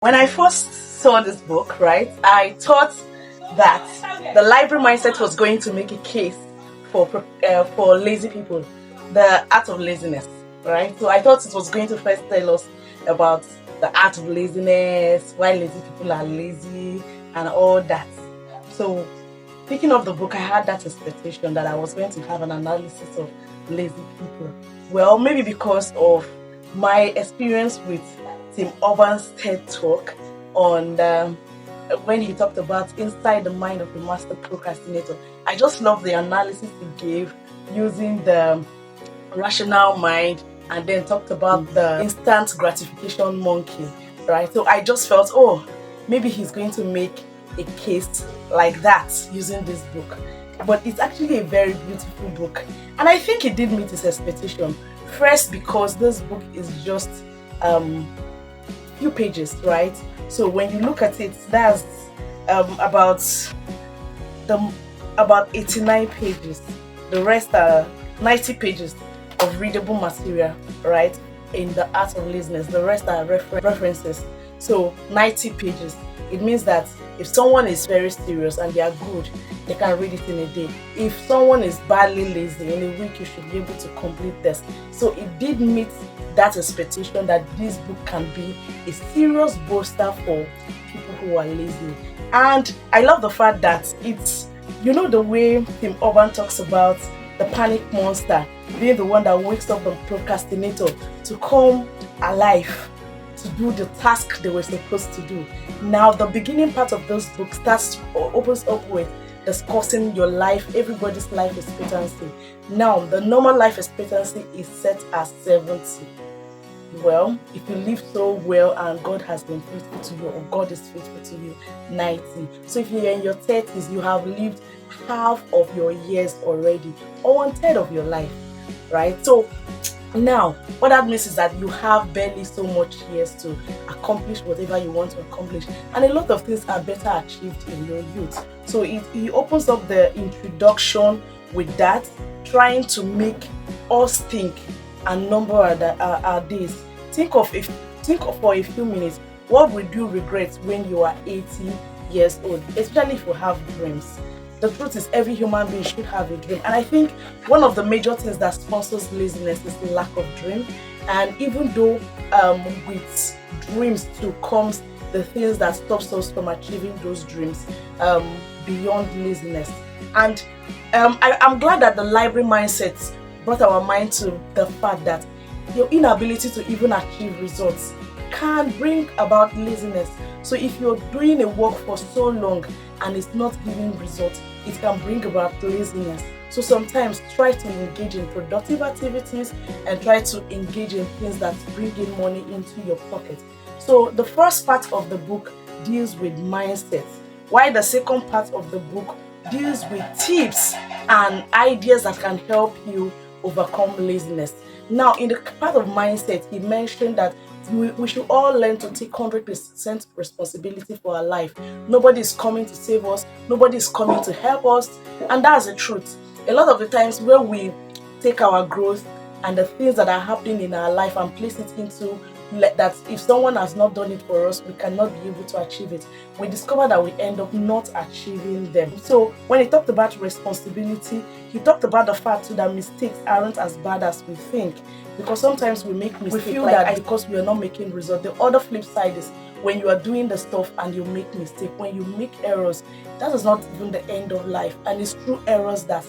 When I first saw this book, right, I thought that the library mindset was going to make a case for lazy people, the art of laziness, right? So I thought it was going to first tell us about the art of laziness, why lazy people are lazy, and all that. So picking up the book, I had that expectation that I was going to have an analysis of lazy people. Well, maybe because of my experience with Tim Urban's TED Talk on when he talked about inside the mind of the master procrastinator. I just love the analysis he gave using the rational mind and then talked about the instant gratification monkey, right? So I just felt, oh, maybe he's going to make a case like that using this book. But it's actually a very beautiful book. And I think it did meet his expectation. First, because this book is just few pages, right? So when you look at it, that's about 89 pages. The rest are 90 pages of readable material, right? In the art of laziness. The rest are references. So 90 pages. It means that if someone is very serious and they are good, they can read it in a day. If someone is badly lazy, in a week you should be able to complete this. So it did meet that expectation that this book can be a serious booster for people who are lazy. And I love the fact that it's, the way Tim Urban talks about the panic monster being the one that wakes up the procrastinator to come alive, to do the task they were supposed to do. Now, the beginning part of this book opens up with discussing your life, everybody's life expectancy. Now, the normal life expectancy is set at 70. Well, if you live so well and God has been faithful to you, or God is faithful to you, 90. So if you're in your 30s, you have lived half of your years already, or 1/3 of your life, right? So now, what that means is that you have barely so much years to accomplish whatever you want to accomplish, and a lot of things are better achieved in your youth. So he opens up the introduction with that, trying to make us think and number our days. Think of for a few minutes, what would you regret when you are 80 years old, especially if you have dreams. The truth is, every human being should have a dream. And I think one of the major things that sponsors laziness is the lack of dream. And even though with dreams too comes the things that stops us from achieving those dreams beyond laziness. And I'm glad that the library mindset brought our mind to the fact that your inability to even achieve results can bring about laziness. So if you're doing a work for so long and it's not giving results, it can bring about laziness. So sometimes try to engage in productive activities and try to engage in things that bring in money into your pocket. So the first part of the book deals with mindset, while the second part of the book deals with tips and ideas that can help you overcome laziness. Now, in the part of mindset, he mentioned that we should all learn to take 100% responsibility for our life. Nobody is coming to save us. Nobody is coming to help us. And that's the truth. A lot of the times when we take our growth and the things that are happening in our life and place it into that, if someone has not done it for us, we cannot be able to achieve it. We discover that we end up not achieving them. So when he talked about responsibility, he talked about the fact too that mistakes aren't as bad as we think, because sometimes we make mistakes. We feel that because we are not making results. The other flip side is when you are doing the stuff and you make mistakes, when you make errors, that is not even the end of life, and it's through errors that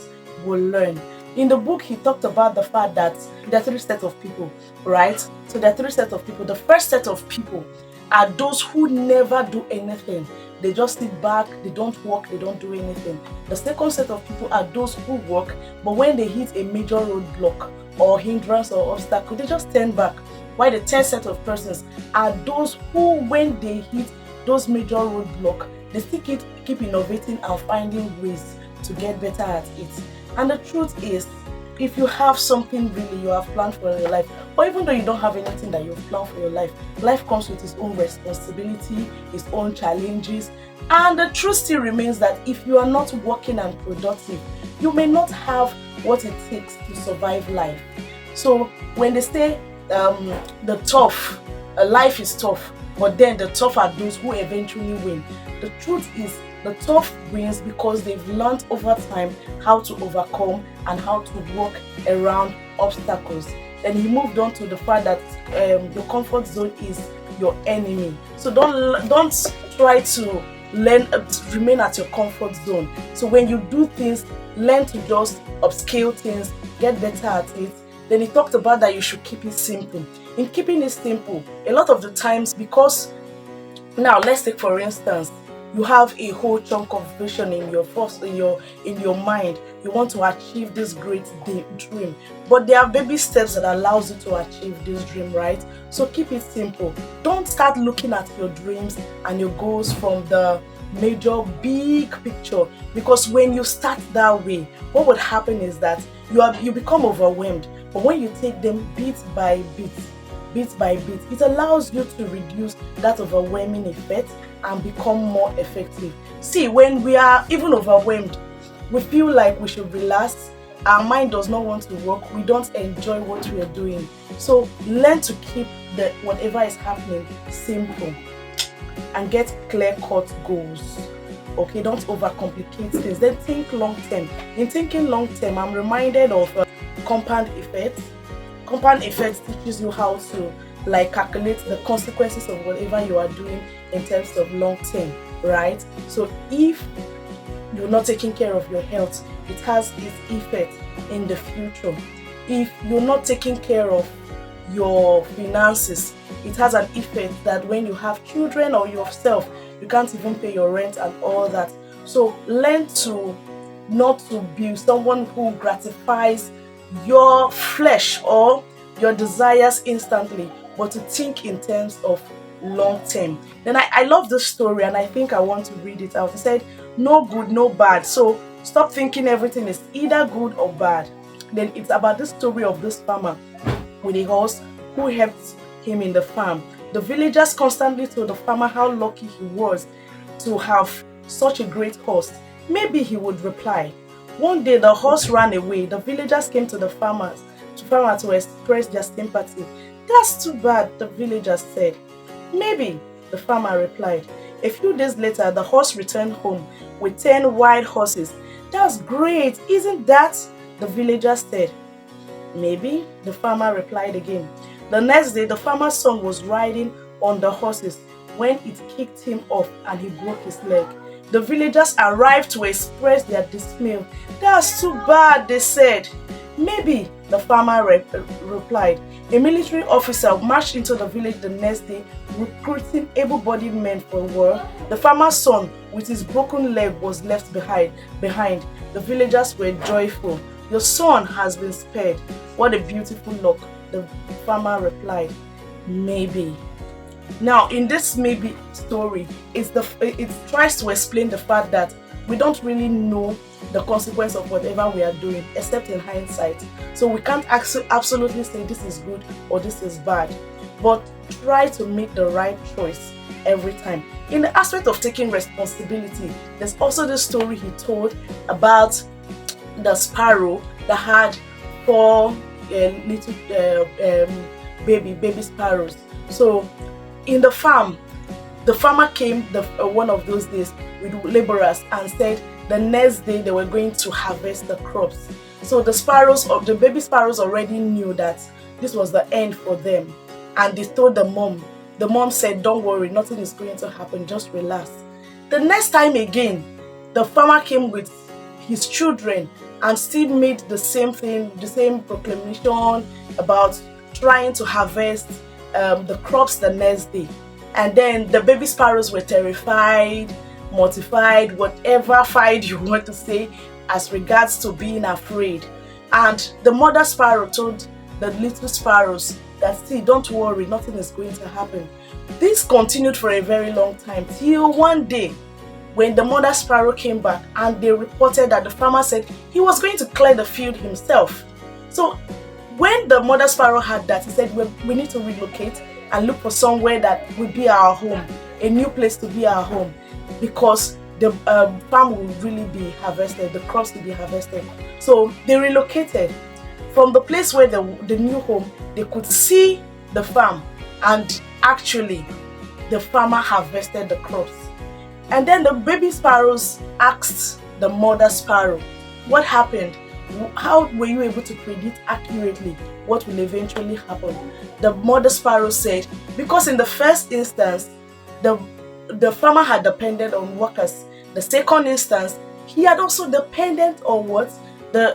we'll learn. In the book, he talked about the fact that there are 3 sets of people, right? So there are 3 sets of people. The first set of people are those who never do anything. They just sit back, they don't work, they don't do anything. The second set of people are those who work, but when they hit a major roadblock or hindrance or obstacle, they just turn back. While the third set of persons are those who, when they hit those major roadblocks, they still keep innovating and finding ways to get better at it. And the truth is, if you have something really you have planned for your life, or even though you don't have anything that you've planned for your life, life comes with its own responsibility, its own challenges. And the truth still remains that if you are not working and productive, you may not have what it takes to survive life. So when they say life is tough, but then the tough are those who eventually win. The truth is, the tough wins because they've learned over time how to overcome and how to work around obstacles. Then he moved on to the fact that your comfort zone is your enemy. So don't try to learn remain at your comfort zone. So when you do things, learn to just upscale things, get better at it. Then he talked about that you should keep it simple. In keeping it simple, a lot of the times, because now let's take for instance, you have a whole chunk of vision in your mind. You want to achieve this great dream, but there are baby steps that allows you to achieve this dream, right? So keep it simple. Don't start looking at your dreams and your goals from the major big picture, because when you start that way, what would happen is that you become overwhelmed. But when you take them bit by bit, it allows you to reduce that overwhelming effect and become more effective. See, when we are even overwhelmed, we feel like we should relax. Our mind does not want to work. We don't enjoy what we are doing. So learn to keep whatever is happening simple and get clear-cut goals. Okay, don't overcomplicate things. Then think long term. In thinking long term, I'm reminded of compound effect. Compound effect teaches you how to calculate the consequences of whatever you are doing in terms of long term, right? So if you're not taking care of your health, it has its effect in the future. If you're not taking care of your finances, it has an effect that when you have children or yourself, you can't even pay your rent and all that. So learn to not to be someone who gratifies your flesh or your desires instantly, but to think in terms of long term. Then I love this story and I think I want to read it out. It said, no good, no bad. So stop thinking everything is either good or bad. Then it's about the story of this farmer with a horse who helped him in the farm. The villagers constantly told the farmer how lucky he was to have such a great horse. Maybe he would reply. One day the horse ran away. The villagers came to the farmer to express their sympathy. That's too bad, the villagers said. Maybe, the farmer replied. A few days later, the horse returned home with 10 wild horses. That's great, isn't that? The villagers said. Maybe, the farmer replied again. The next day, the farmer's son was riding on the horses when it kicked him off and he broke his leg. The villagers arrived to express their dismay. That's too bad, they said. Maybe, the farmer replied. A military officer marched into the village the next day, recruiting able-bodied men for war. The farmer's son, with his broken leg, was left behind. The villagers were joyful. Your son has been spared. What a beautiful luck, the farmer replied. Maybe. Now, in this maybe story, it tries to explain the fact that we don't really know the consequence of whatever we are doing, except in hindsight. So we can't absolutely say this is good or this is bad, but try to make the right choice every time. In the aspect of taking responsibility, there's also the story he told about the sparrow that had 4 little baby sparrows. So in the farm, the farmer came one of those days with laborers and said the next day they were going to harvest the crops. So the baby sparrows already knew that this was the end for them, and they told the mom. The mom said, don't worry, nothing is going to happen, just relax. The next time again, the farmer came with his children and still made the same thing, the same proclamation about trying to harvest the crops the next day. And then the baby sparrows were terrified, mortified, whatever fight you want to say as regards to being afraid. And the mother sparrow told the little sparrows that, see, don't worry, nothing is going to happen. This continued for a very long time, till one day when the mother sparrow came back and they reported that the farmer said he was going to clear the field himself. So when the mother sparrow had that, he said, we need to relocate and look for somewhere that will be our home, a new place to be our home, because the farm will really be harvested, the crops will be harvested. So they relocated. From the place where the new home, they could see the farm, and actually the farmer harvested the crops. And then the baby sparrows asked the mother sparrow, what happened? How were you able to predict accurately what will eventually happen? The mother sparrow said, because in the first instance, the, the farmer had depended on workers. The second instance, he had also depended on what?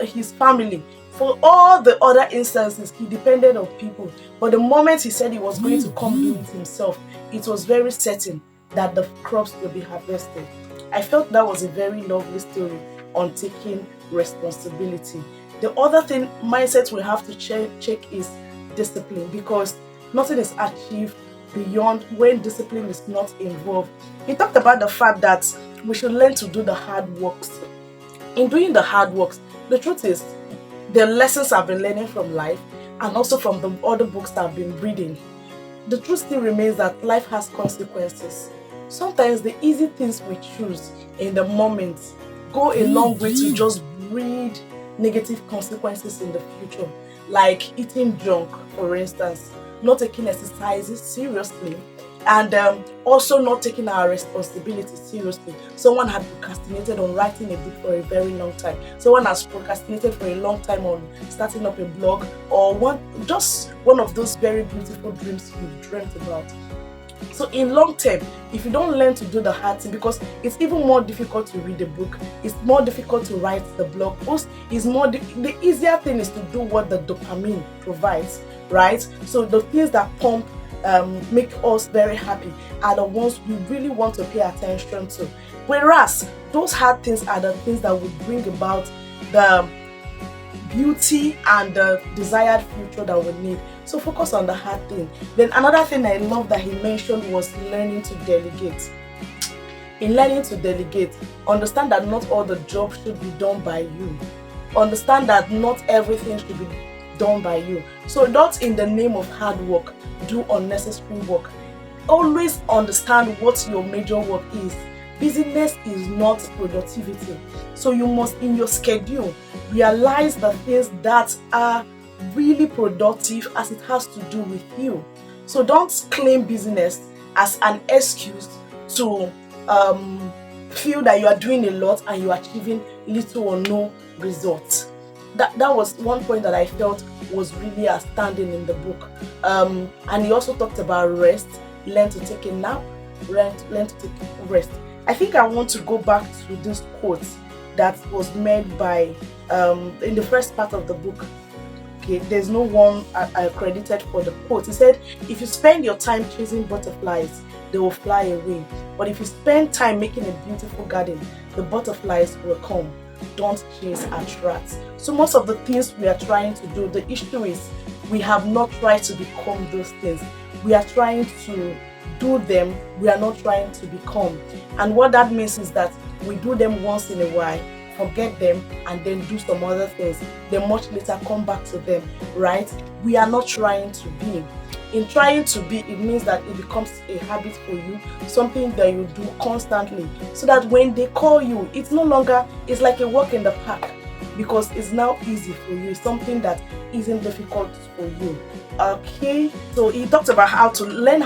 His family. For all the other instances, he depended on people. But the moment he said he was going to come do it himself, it was very certain that the crops will be harvested. I felt that was a very lovely story on taking responsibility. The other thing mindset we have to check is discipline, because nothing is achieved beyond when discipline is not involved. He talked about the fact that we should learn to do the hard works. In doing the hard works, the truth is the lessons I've been learning from life and also from the other books that I've been reading, the truth still remains that life has consequences. Sometimes the easy things we choose in the moment go a long way to just breed negative consequences in the future, like eating junk, for instance, not taking exercises seriously, and also not taking our responsibility seriously. Someone had procrastinated on writing a book for a very long time. Someone has procrastinated for a long time on starting up a blog, or just one of those very beautiful dreams you've dreamt about. So in long term, if you don't learn to do the hard thing, because it's even more difficult to read a book, it's more difficult to write the blog post, the easier thing is to do what the dopamine provides, right? So the things that pump make us very happy are the ones we really want to pay attention to. Whereas those hard things are the things that would bring about the beauty and the desired future that we need. So focus on the hard thing. Then another thing I love that he mentioned was learning to delegate. In learning to delegate, understand that not all the jobs should be done by you. Understand that not everything should be done by you. So not in the name of hard work, do unnecessary work. Always understand what your major work is. Busyness is not productivity. So you must, in your schedule, realize the things that are really productive as it has to do with you. So don't claim business as an excuse to feel that you are doing a lot and you are achieving little or no results. That was one point that I felt was really outstanding in the book. And he also talked about rest, learn to take a nap, learn to take rest. I think I want to go back to this quote that was made by, in the first part of the book. Okay, there's no one credited for the quote. He said, if you spend your time chasing butterflies, they will fly away. But if you spend time making a beautiful garden, the butterflies will come. Don't chase at rats. So most of the things we are trying to do, the issue is we have not tried to become those things. We are trying to do them, we are not trying to become. And what that means is that we do them once in a while, forget them, and then do some other things. Then much later come back to them, right? We are not trying to be. In trying to be, it means that it becomes a habit for you, something that you do constantly, so that when they call you, it's no longer, it's like a walk in the park, because it's now easy for you, something that isn't difficult for you. Okay, so he talked about how to learn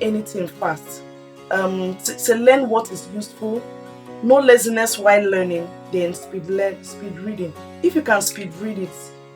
anything fast, to learn what is useful, no laziness while learning, then speed reading. If you can speed read it,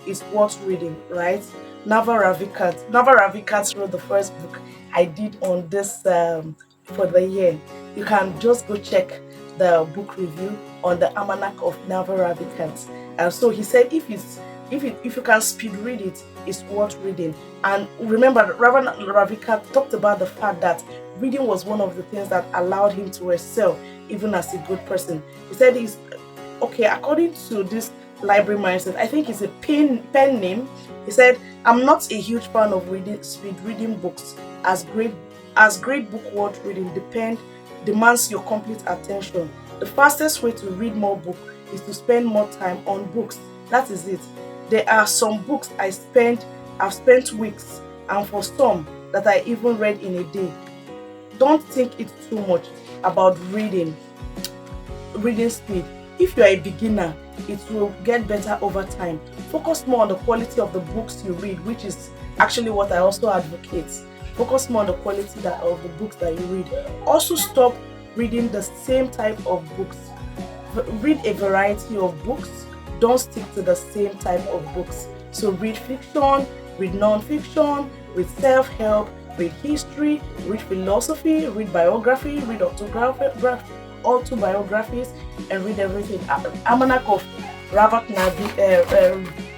it's worth reading, right? Naval Ravikant wrote the first book I did on this for the year. You can just go check the book review on the Almanac of Naval Ravikant. And so he said, if you can speed read it, it's worth reading. And remember, Ravikant talked about the fact that reading was one of the things that allowed him to excel, even as a good person. He said according to this library mindset, I think it's a pen name. He said, I'm not a huge fan of speed reading books, as great book worth reading demands your complete attention. The fastest way to read more book is to spend more time on books. That is it. There are some books I've spent weeks, and for some that I even read in a day. Don't think it's too much about reading speed. If you are a beginner, it will get better over time. Focus more on the quality of the books you read, which is actually what I also advocate. Focus more on the quality of the books that you read. Also stop reading the same type of books. Read a variety of books. Don't stick to the same type of books. So read fiction, read non-fiction, read self-help, read history, read philosophy, read biography, read autobiographies, and read everything. Almanac of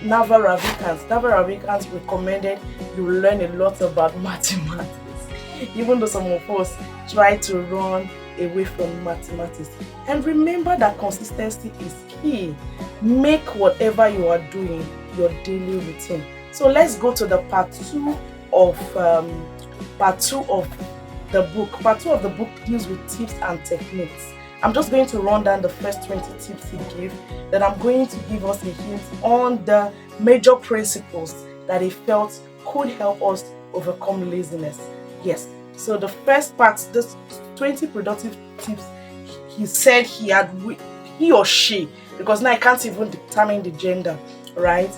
Naval Ravikant. Naval Ravikant recommended you learn a lot about mathematics. Even though some of us try to run away from mathematics. And remember that consistency is key. Make whatever you are doing your daily routine. So let's go to the part two of the book. Part two of the book deals with tips and techniques. I'm just going to run down the first 20 tips he gave. Then I'm going to give us a hint on the major principles that he felt could help us overcome laziness. Yes. So the first part, this 20 productive tips, he said he or she, because now I can't even determine the gender, right?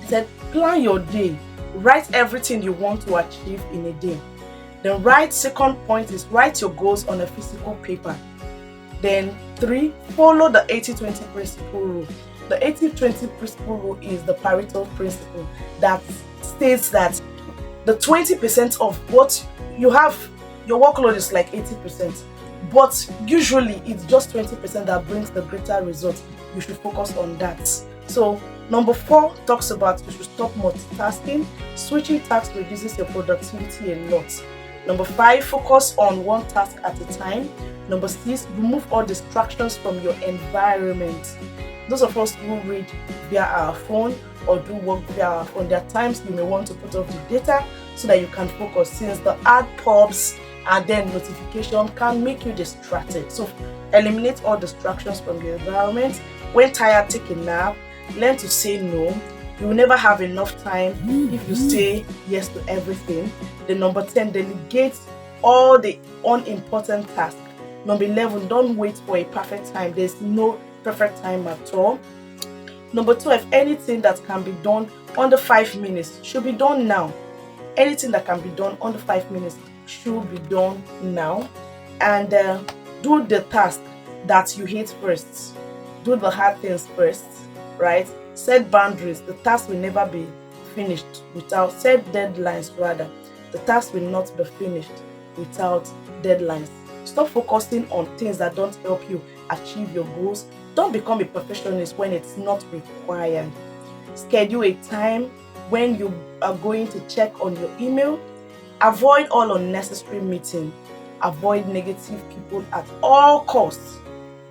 He said, plan your day. Write everything you want to achieve in a day. Then second point is write your goals on a physical paper. Then 3, follow the 80-20 principle rule. The 80-20 principle rule is the Pareto principle that states that the 20% of what you have, your workload is like 80%, but usually it's just 20% that brings the greater result. You should focus on that. So number 4 talks about you should stop multitasking. Switching tasks reduces your productivity a lot. Number 5, focus on one task at a time. Number 6, remove all distractions from your environment. Those of us who read via our phone or do work via our phone, there are times you may want to put off the data so that you can focus, since the ad pops and then notification can make you distracted. So eliminate all distractions from your environment. When tired, take a nap. Learn to say no. You will never have enough time if you say yes to everything. Then number 10, delegate all the unimportant tasks. Number 11, don't wait for a perfect time. There's no perfect time at all. Number 12, anything that can be done under 5 minutes should be done now. Anything that can be done under 5 minutes should be done now. And do the task that you hate first. Do the hard things first, right? Set boundaries. The task will never be finished without set deadlines rather. The task will not be finished without deadlines. Stop focusing on things that don't help you achieve your goals. Don't become a perfectionist when it's not required. Schedule a time when you are going to check on your email. Avoid all unnecessary meetings. Avoid negative people at all costs.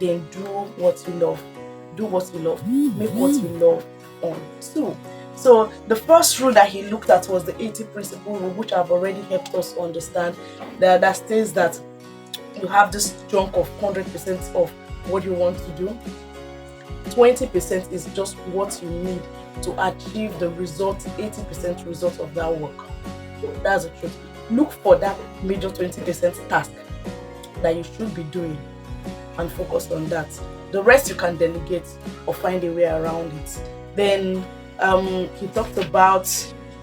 Then do what you love. Do what you love. Make what you love on too. So the first rule that he looked at was the 80 principle rule, which I've already helped us understand. That states that you have this chunk of 100% of what you want to do. 20% is just what you need to achieve the result, 80% result of that work. That's the truth. Look for that major 20% task that you should be doing and focus on that. The rest you can delegate or find a way around it. Then he talked about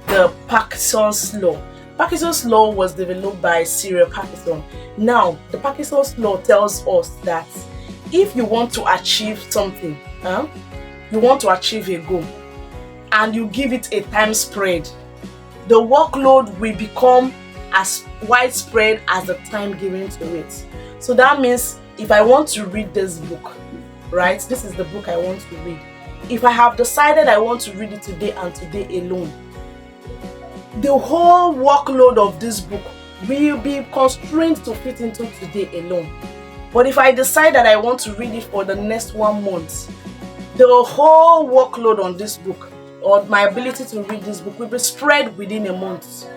the Parkinson's law. Parkinson's law was developed by Cyril Parkinson. Now, the Parkinson's law tells us that if you want to achieve something, you want to achieve a goal, and you give it a time spread, the workload will become as widespread as the time given to it. So that means if I want to read this book, right? This is the book I want to read. If I have decided I want to read it today and today alone, the whole workload of this book will be constrained to fit into today alone. But if I decide that I want to read it for the next 1 month, the whole workload on this book, or my ability to read this book, will be spread within a month.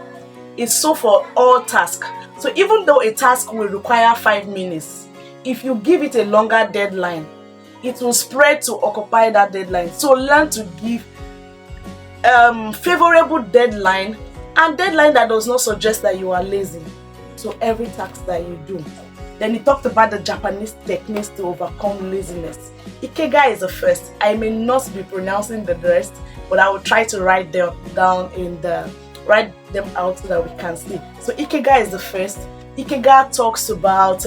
It's so for all tasks. So even though a task will require 5 minutes, if you give it a longer deadline, it will spread to occupy that deadline. So learn to give favorable deadline, and deadline that does not suggest that you are lazy. So every task that you do. Then he talked about the Japanese techniques to overcome laziness. Ikigai is the first. I may not be pronouncing the rest, but I will try to write them down in the write them out so that we can see. So Ikigai is the first. Ikigai talks about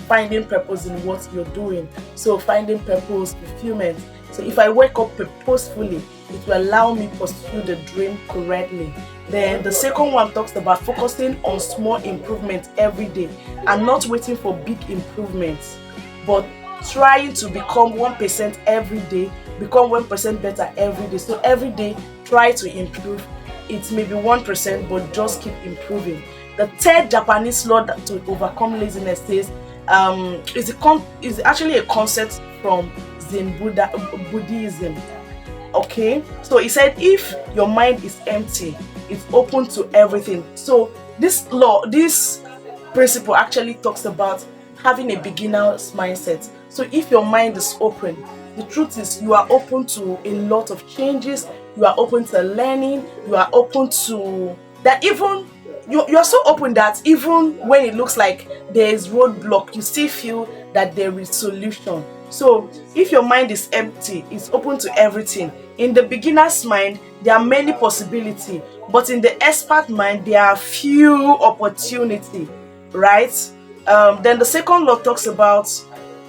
finding purpose in what you're doing. So finding purpose, fulfillment. So if I wake up purposefully, it will allow me pursue the dream correctly. Then the second one talks about focusing on small improvements every day and not waiting for big improvements, but trying to become 1% every day, become 1% better every day. So every day, try to improve. It may be 1%, but just keep improving. The third Japanese law to overcome laziness says is actually a concept from Zen Buddhism. Okay, so he said if your mind is empty, it's open to everything. So this principle actually talks about having a beginner's mindset. So if your mind is open, the truth is you are open to a lot of changes, you are open to learning, you are open to that. Even you're so open that even when it looks like there is roadblock, you still feel that there is solution. So if your mind is empty, it's open to everything. In the beginner's mind, there are many possibilities, but in the expert mind, there are few opportunity, right? Then the second law talks about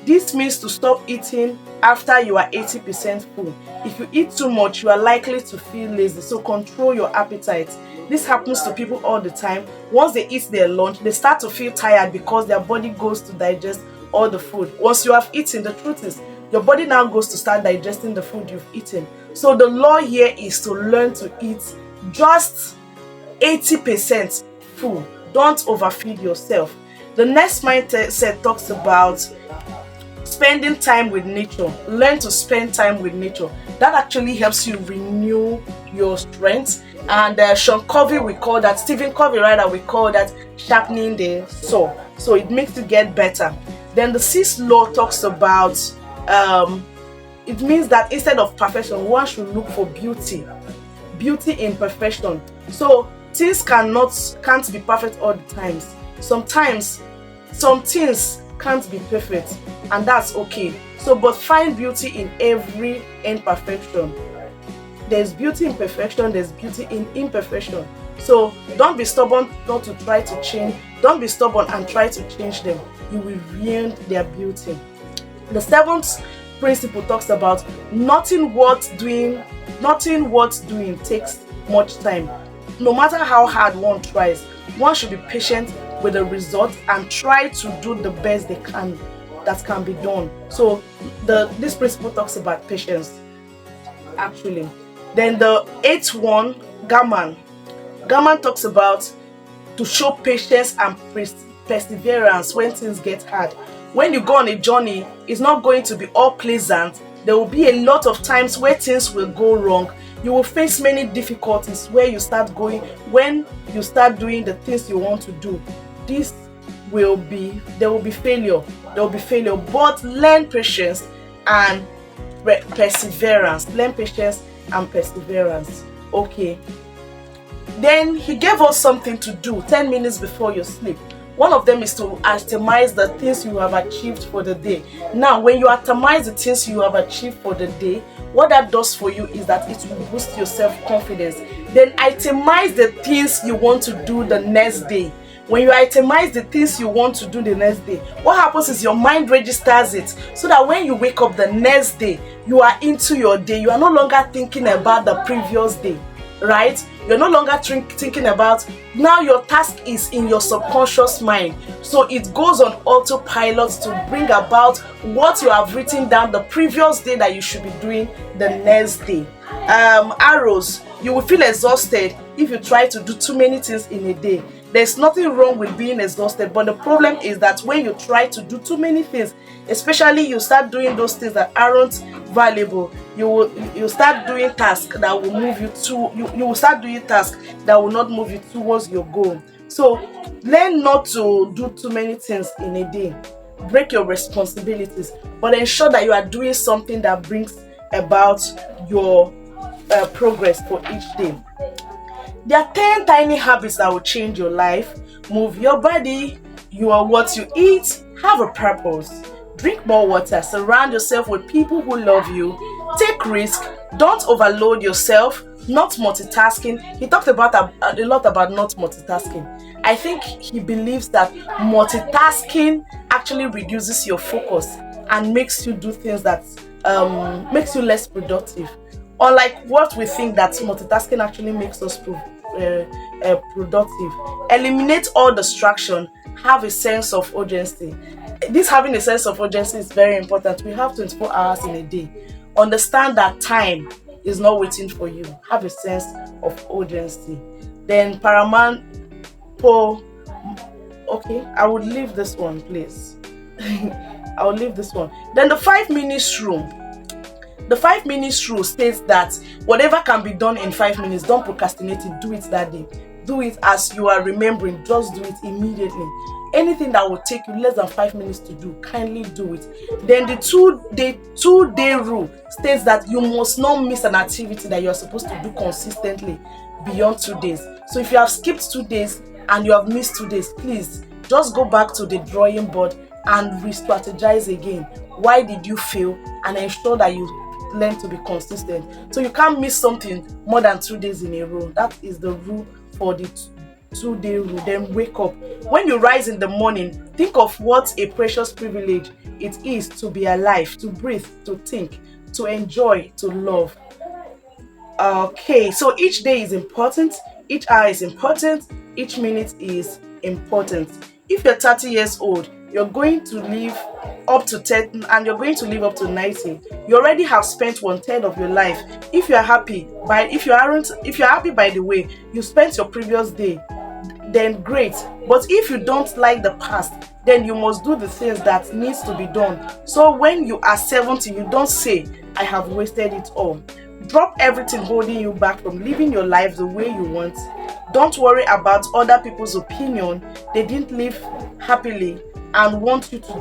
this means to stop eating after you are 80% full. If you eat too much, you are likely to feel lazy. So control your appetite. This happens to people all the time. Once they eat their lunch, they start to feel tired because their body goes to digest all the food. Once you have eaten, the truth is your body now goes to start digesting the food you've eaten. So the law here is to learn to eat just 80% full. Don't overfeed yourself. The next mindset talks about spending time with nature. Learn to spend time with nature. That actually helps you renew your strength. And Stephen Covey we call that sharpening the saw. So it makes you get better. Then the sixth law talks about it means that instead of perfection, one should look for beauty in perfection. So things can't be perfect all the times. Sometimes some things can't be perfect, and that's okay. So but find beauty in every imperfection. There's beauty in perfection, there's beauty in imperfection. So don't be stubborn not to try to change. Don't be stubborn and try to change them. You will ruin their beauty. The seventh principle talks about nothing worth doing takes much time. No matter how hard one tries, one should be patient with the result and try to do the best that can be done. So this principle talks about patience actually. Then the eighth one, Gaman talks about to show patience and perseverance when things get hard. When you go on a journey, it's not going to be all pleasant. There will be a lot of times where things will go wrong. You will face many difficulties when you start doing the things you want to do. There will be failure. But learn patience and perseverance. Learn patience and perseverance. Okay. Then he gave us something to do 10 minutes before you sleep. One of them is to itemize the things you have achieved for the day. Now, when you itemize the things you have achieved for the day, what that does for you is that it will boost your self-confidence. Then itemize the things you want to do the next day. When you itemize the things you want to do the next day, what happens is your mind registers it so that when you wake up the next day, you are into your day. You are no longer thinking about the previous day, right? You're no longer thinking about, now your task is in your subconscious mind. So it goes on autopilot to bring about what you have written down the previous day that you should be doing the next day. Arrows, you will feel exhausted if you try to do too many things in a day. There's nothing wrong with being exhausted, but the problem is that when you try to do too many things, especially you start doing those things that aren't valuable, you start doing tasks that will move you to you will start doing tasks that will not move you towards your goal. So learn not to do too many things in a day. Break your responsibilities, but ensure that you are doing something that brings about your progress for each day. There are 10 tiny habits that will change your life. Move your body, you are what you eat, have a purpose. Drink more water, surround yourself with people who love you. Take risk, don't overload yourself. Not multitasking. He talked about a lot about not multitasking. I think he believes that multitasking actually reduces your focus and makes you do things that makes you less productive. Unlike what we think that multitasking actually makes us productive. Eliminate all distraction. Have a sense of urgency. This having a sense of urgency is very important. We have 24 hours in a day. Understand that time is not waiting for you. Have a sense of urgency. Then paramount po okay, I would leave this one, please. I will leave this one. Then the 5 minutes rule. The 5 minutes rule states that whatever can be done in 5 minutes, don't procrastinate it, do it that day. Do it as you are remembering, just do it immediately. Anything that will take you less than 5 minutes to do, kindly do it. Then the 2 day rule states that you must not miss an activity that you are supposed to do consistently beyond 2 days. So if you have skipped 2 days and you have missed 2 days, please just go back to the drawing board and re-strategize again. Why did you fail? And ensure that you learn to be consistent. So you can't miss something more than 2 days in a row. That is the rule for the 2 day rule. Then wake up. When you rise in the morning, think of what a precious privilege it is to be alive, to breathe, to think, to enjoy, to love. Okay, so each day is important, each hour is important, each minute is important. If you're 30 years old, you're going to live up to 10 and you're going to live up to 90. You already have spent 1/3 of your life. If you're happy by the way you spent your previous day, then great. But if you don't like the past, then you must do the things that needs to be done. So when you are 70, you don't say, I have wasted it all. Drop everything holding you back from living your life the way you want. Don't worry about other people's opinion. They didn't live happily and want you to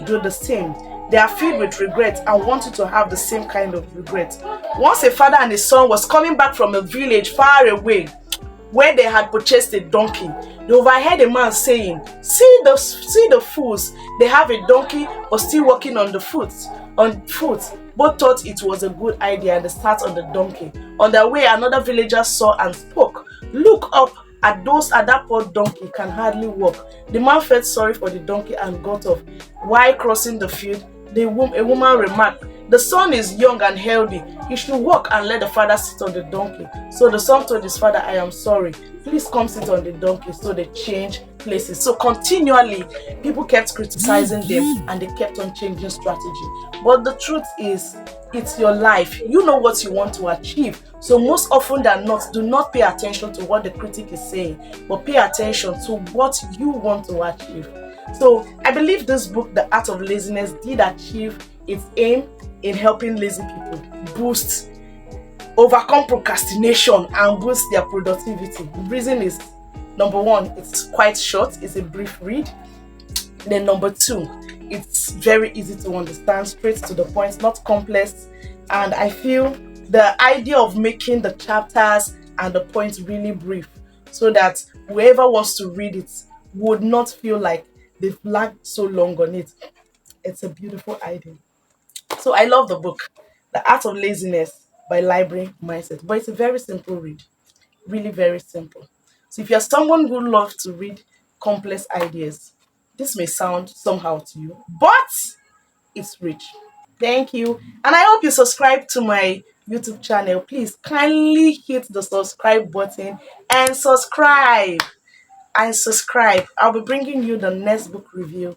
do the same. They are filled with regret and want you to have the same kind of regret. Once a father and a son was coming back from a village far away where they had purchased a donkey, they overheard a man saying, see the fools, they have a donkey but still walking on foot. Both thought it was a good idea and they sat on the donkey. On their way, another villager saw and spoke. Look up at that poor donkey can hardly walk. The man felt sorry for the donkey and got off. While crossing the field, a woman remarked, the son is young and healthy. He should walk and let the father sit on the donkey. So the son told his father, I am sorry. Please come sit on the donkey. So they changed places. So continually, people kept criticizing them and they kept on changing strategy. But the truth is, it's your life. You know what you want to achieve. So most often than not, do not pay attention to what the critic is saying, but pay attention to what you want to achieve. So I believe this book, The Art of Laziness, did achieve its aim in helping lazy people overcome procrastination and boost their productivity. The reason is, number one, it's quite short, it's a brief read. Then number two, it's very easy to understand, straight to the point, not complex. And I feel the idea of making the chapters and the points really brief so that whoever wants to read it would not feel like they've lagged so long on it. It's a beautiful idea. So I love the book, The Art of Laziness by Library Mindset. But it's a very simple read. Really very simple. So if you're someone who loves to read complex ideas, this may sound somehow to you, but it's rich. Thank you. And I hope you subscribe to my YouTube channel. Please kindly hit the subscribe button and subscribe. I'll be bringing you the next book review